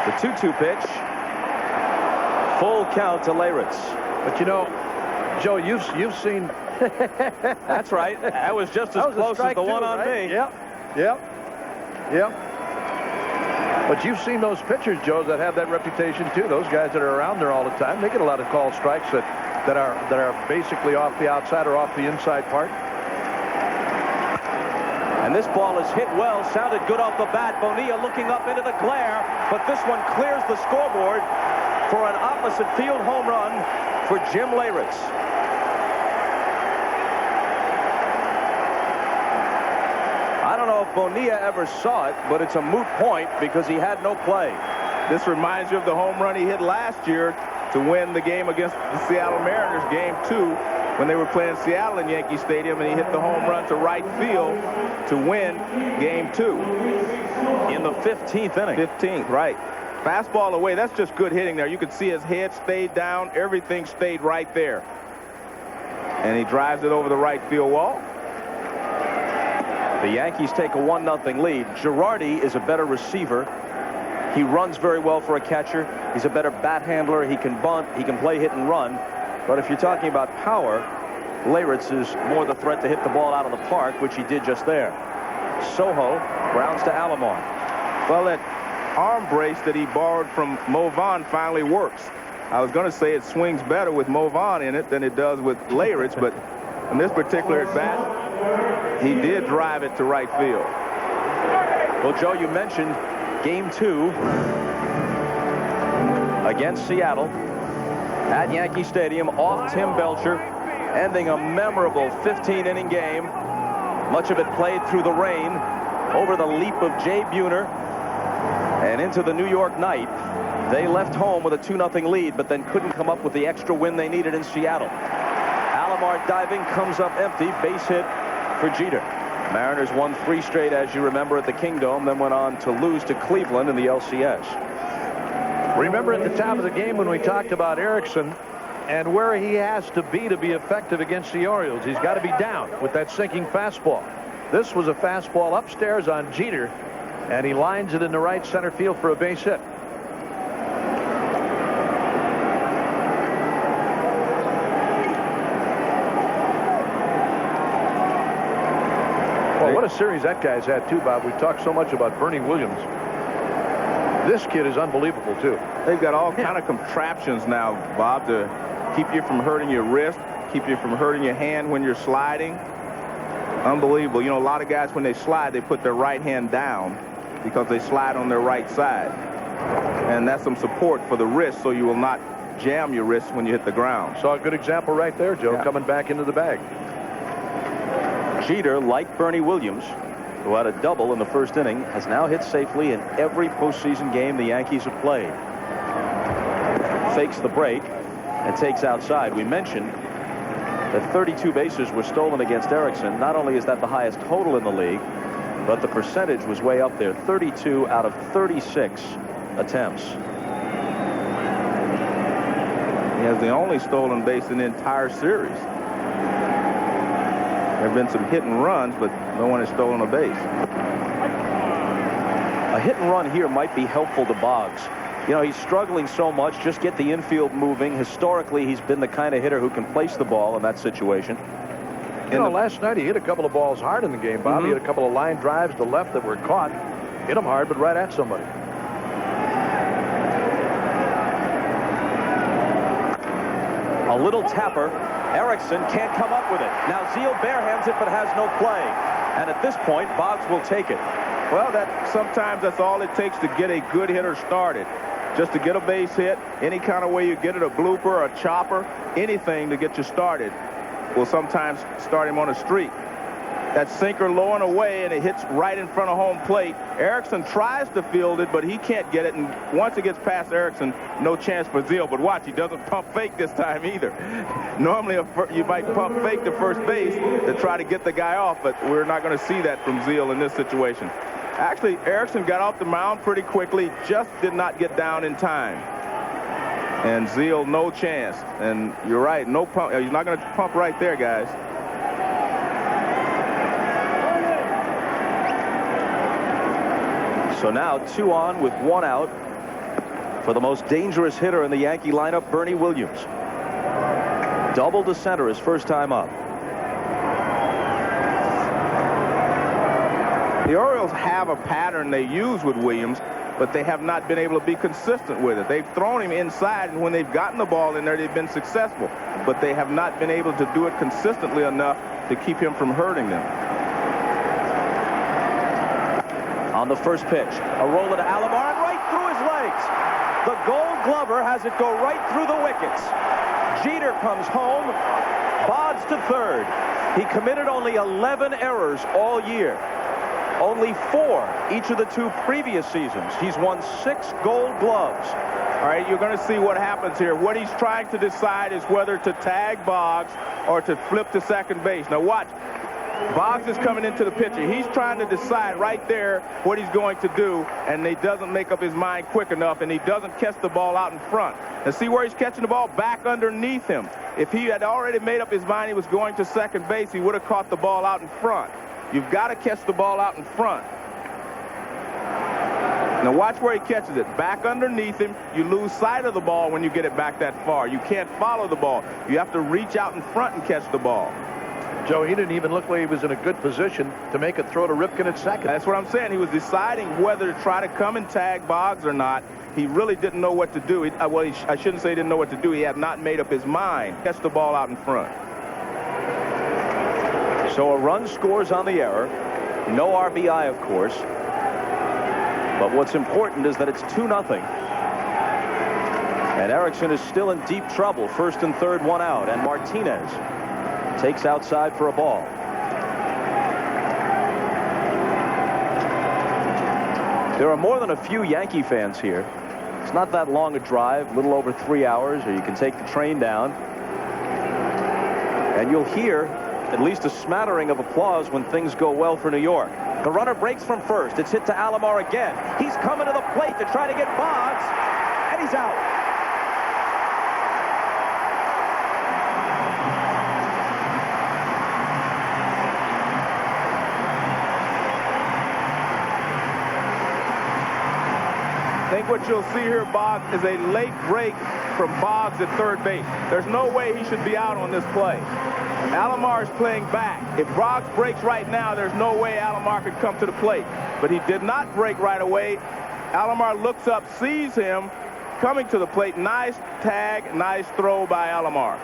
The 2-2 pitch. Full count to Leyritz. But you know, Joe, you've seen. That's right. That was just as close as the one on me. Yep. But you've seen those pitchers, Joe, that have that reputation too. Those guys that are around there all the time, they get a lot of called strikes that are basically off the outside or off the inside part. And this ball is hit well. Sounded good off the bat. Bonilla looking up into the glare, but this one clears the scoreboard for an opposite field home run for Jim Leyritz. I don't know if Bonilla ever saw it, but it's a moot point because he had no play. This reminds you of the home run he hit last year to win the game against the Seattle Mariners, Game 2, when they were playing Seattle in Yankee Stadium, and he hit the home run to right field to win Game 2. In the 15th inning. 15th, right. Fastball away. That's just good hitting there. You could see his head stayed down. Everything stayed right there. And he drives it over the right field wall. The Yankees take a 1-0 lead. Girardi is a better receiver. He runs very well for a catcher. He's a better bat handler. He can bunt. He can play hit and run. But if you're talking about power, Leyritz is more the threat to hit the ball out of the park, which he did just there. Soho grounds to Alomar. Well, that arm brace that he borrowed from Mo Vaughn finally works. I was going to say it swings better with Mo Vaughn in it than it does with Leyritz, but in this particular at bat, he did drive it to right field. Well, Joe, you mentioned Game 2 against Seattle at Yankee Stadium off Tim Belcher, ending a memorable 15-inning game. Much of it played through the rain, over the leap of Jay Buhner, and into the New York night. They left home with a 2-0 lead, but then couldn't come up with the extra win they needed in Seattle. Alomar diving, comes up empty, base hit for Jeter. Mariners won 3 straight, as you remember, at the Kingdome, then went on to lose to Cleveland in the LCS. Remember at the top of the game when we talked about Erickson and where he has to be effective against the Orioles. He's got to be down with that sinking fastball. This was a fastball upstairs on Jeter, and he lines it in the right center field for a base hit. Well, what a series that guy's had too, Bob. We talked so much about Bernie Williams. This kid is unbelievable too. They've got all kind of contraptions now, Bob, to keep you from hurting your wrist, keep you from hurting your hand when you're sliding. Unbelievable. You know, a lot of guys, when they slide, they put their right hand down because they slide on their right side. And that's some support for the wrist so you will not jam your wrist when you hit the ground. Saw a good example right there, Joe, coming back into the bag. Jeter, like Bernie Williams, who had a double in the first inning, has now hit safely in every postseason game the Yankees have played. Fakes the break and takes outside. We mentioned that 32 bases were stolen against Erickson. Not only is that the highest total in the league, but the percentage was way up there. 32 out of 36 attempts. He has the only stolen base in the entire series. There have been some hit and runs, but no one has stolen a base. A hit and run here might be helpful to Boggs. You know, he's struggling so much. Just get the infield moving. Historically, he's been the kind of hitter who can place the ball in that situation. You know, last night he hit a couple of balls hard in the game, Bob. He hit a couple of line drives to left that were caught. Hit them hard, but right at somebody. A little tapper. Erickson can't come up with it. Now Zeal barehands it, but has no play. And at this point, Boggs will take it. Well, sometimes that's all it takes to get a good hitter started. Just to get a base hit, any kind of way you get it, a blooper, a chopper, anything to get you started will sometimes start him on a streak. That sinker low and away, and it hits right in front of home plate. Erickson tries to field it, but he can't get it. And once it gets past Erickson, no chance for Zeal. But watch, he doesn't pump fake this time either. Normally, you might pump fake to first base to try to get the guy off, but we're not going to see that from Zeal in this situation. Actually, Erickson got off the mound pretty quickly, just did not get down in time. And Zeal, no chance. And you're right, no pump. He's not going to pump right there, guys. So now 2 on with 1 out. for the most dangerous hitter in the Yankee lineup, Bernie Williams. Double to center his first time up. The Orioles have a pattern they use with Williams, but they have not been able to be consistent with it. They've thrown him inside, and when they've gotten the ball in there, they've been successful. But they have not been able to do it consistently enough to keep him from hurting them. On the first pitch, a roll to Alomar, and right through his legs. The Gold Glover has it go right through the wickets. Jeter comes home. Boggs to third. He committed only 11 errors all year. Only 4 each of the 2 previous seasons. He's won 6 Gold Gloves. All right, you're going to see what happens here. What he's trying to decide is whether to tag Boggs or to flip to second base. Now watch. Boggs is coming into the picture. He's trying to decide right there what he's going to do, and he doesn't make up his mind quick enough, and he doesn't catch the ball out in front. And see where he's catching the ball? Back underneath him. If he had already made up his mind he was going to second base, he would have caught the ball out in front. You've got to catch the ball out in front. Now watch where he catches it. Back underneath him. You lose sight of the ball when you get it back that far. You can't follow the ball. You have to reach out in front and catch the ball. Joe, he didn't even look like he was in a good position to make a throw to Ripken at second. That's what I'm saying. He was deciding whether to try to come and tag Boggs or not. He really didn't know what to do. I shouldn't say he didn't know what to do. He had not made up his mind. Catch the ball out in front. So a run scores on the error. No RBI, of course. But what's important is that it's 2-0. And Erickson is still in deep trouble. First and third, 1 out. And Martinez takes outside for a ball. There are more than a few Yankee fans here. It's not that long a drive, a little over 3 hours, or you can take the train down. And you'll hear at least a smattering of applause when things go well for New York. The runner breaks from first. It's hit to Alomar again. He's coming to the plate to try to get Boggs, and he's out. I think what you'll see here, Boggs, is a late break from Boggs at third base. There's no way he should be out on this play. Alomar is playing back. If Boggs breaks right now, there's no way Alomar could come to the plate. But he did not break right away. Alomar looks up, sees him coming to the plate. Nice tag, nice throw by Alomar.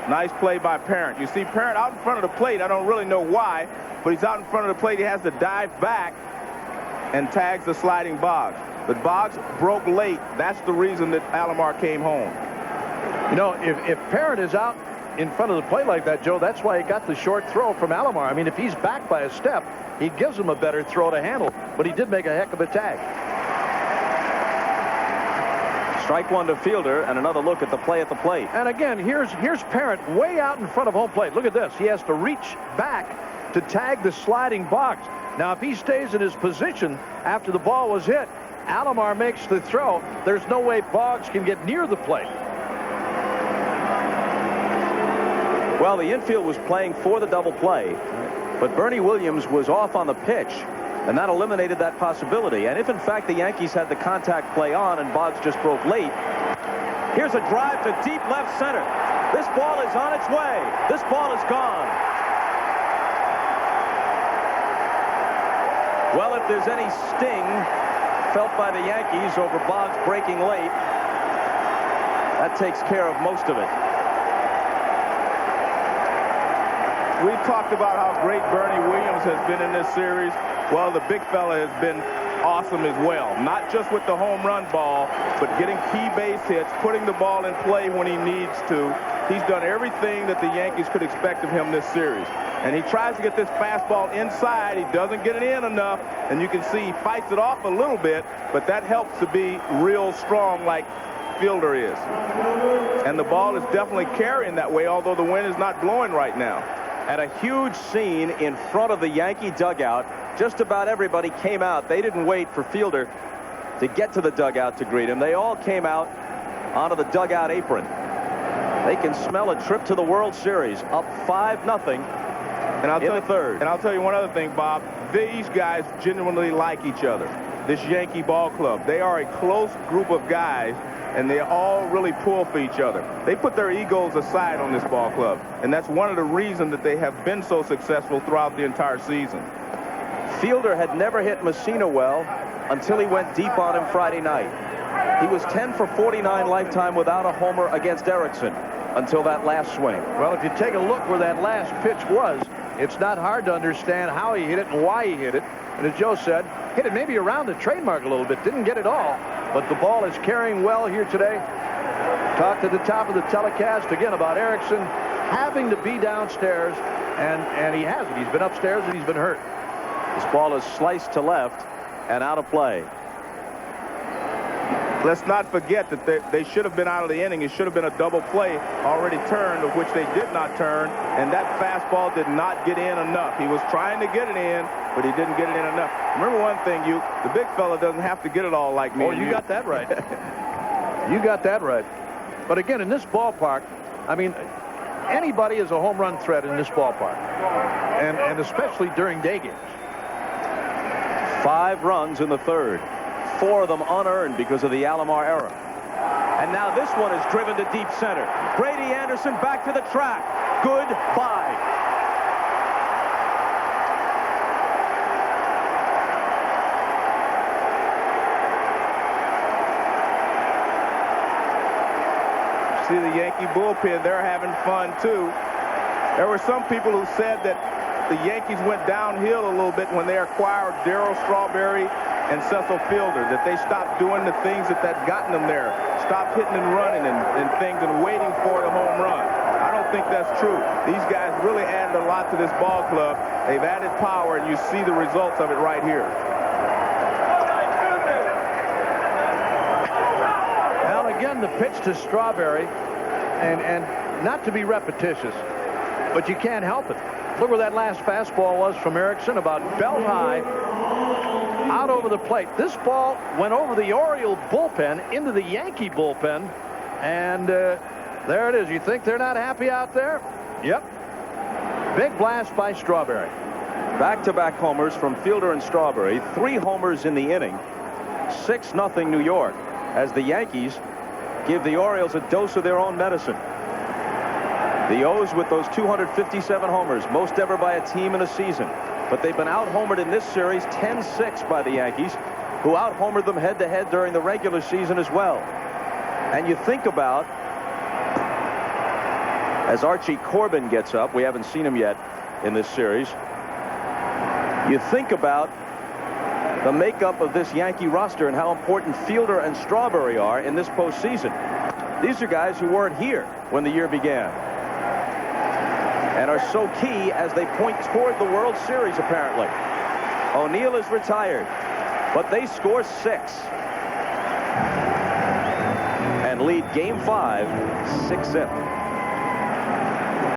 Nice play by Parent. You see Parent out in front of the plate. I don't really know why, but he's out in front of the plate. He has to dive back and tags the sliding Boggs. But Boggs broke late. That's the reason that Alomar came home. You know, if Parent is out in front of the plate like that, Joe, that's why he got the short throw from Alomar. I mean, if he's back by a step, he gives him a better throw to handle. But he did make a heck of a tag. Strike one to Fielder, and another look at the play at the plate. And again, here's Parent way out in front of home plate. Look at this. He has to reach back to tag the sliding Boggs. Now, if he stays in his position after the ball was hit, Alomar makes the throw. There's no way Boggs can get near the plate. Well, the infield was playing for the double play, but Bernie Williams was off on the pitch, and that eliminated that possibility. And if, in fact, the Yankees had the contact play on and Boggs just broke late, here's a drive to deep left center. This ball is on its way. This ball is gone. Well, if there's any sting felt by the Yankees over Boggs breaking late, that takes care of most of it. We've talked about how great Bernie Williams has been in this series. Well, the big fella has been awesome as well. Not just with the home run ball, but getting key base hits, putting the ball in play when he needs to. He's done everything that the Yankees could expect of him this series. And he tries to get this fastball inside. He doesn't get it in enough. And you can see he fights it off a little bit, but that helps to be real strong like Fielder is. And the ball is definitely carrying that way, although the wind is not blowing right now. At a huge scene in front of the Yankee dugout. Just about everybody came out. They didn't wait for Fielder to get to the dugout to greet him. They all came out onto the dugout apron. They can smell a trip to the World Series. Up 5-0 in the third. And I'll tell you one other thing, Bob. These guys genuinely like each other. this Yankee ball club. They are a close group of guys, and they all really pull for each other. They put their egos aside on this ball club, and that's one of the reasons that they have been so successful throughout the entire season. Fielder had never hit Messina well until he went deep on him Friday night. He was 10 for 49 lifetime without a homer against Erickson until that last swing. Well, if you take a look where that last pitch was, it's not hard to understand how he hit it and why he hit it. And as Joe said, hit it maybe around the trademark a little bit. Didn't get it all, but the ball is carrying well here today. Talked at the top of the telecast again about Erickson having to be downstairs, and he hasn't. He's been upstairs and he's been hurt. This ball is sliced to left and out of play. Let's not forget that they should have been out of the inning. It should have been a double play already turned, of which they did not turn, and that fastball did not get in enough. He was trying to get it in, but he didn't get it in enough. Remember one thing, the big fella doesn't have to get it all like me. Oh, you got that right. You got that right. But again, in this ballpark, I mean, anybody is a home run threat in this ballpark, and especially during day games. 5 runs in the third. 4 of them unearned because of the Alomar error. And now this one is driven to deep center. Brady Anderson back to the track. Goodbye. See the Yankee bullpen, they're having fun too. There were some people who said that the Yankees went downhill a little bit when they acquired Darryl Strawberry and Cecil Fielder, that they stopped doing the things that gotten them there, stopped hitting and running and things and waiting for the home run. I don't think that's true. These guys really added a lot to this ball club. They've added power, and you see the results of it right here. Now again, the pitch to Strawberry, and not to be repetitious, but you can't help it. Look where that last fastball was from Erickson, about belt high, out over the plate. This ball went over the Oriole bullpen into the Yankee bullpen, and there it is. You think they're not happy out there? Yep. Big blast by Strawberry. Back-to-back homers from Fielder and Strawberry. 3 homers in the inning. 6-0 New York, as the Yankees give the Orioles a dose of their own medicine. The O's with those 257 homers, most ever by a team in a season. But they've been out-homered in this series 10-6 by the Yankees, who out-homered them head-to-head during the regular season as well. And you think about, as Archie Corbin gets up, we haven't seen him yet in this series, you think about the makeup of this Yankee roster and how important Fielder and Strawberry are in this postseason. These are guys who weren't here when the year began, and are so key as they point toward the World Series, apparently. O'Neill is retired, but they score 6 and lead Game 5 6-0.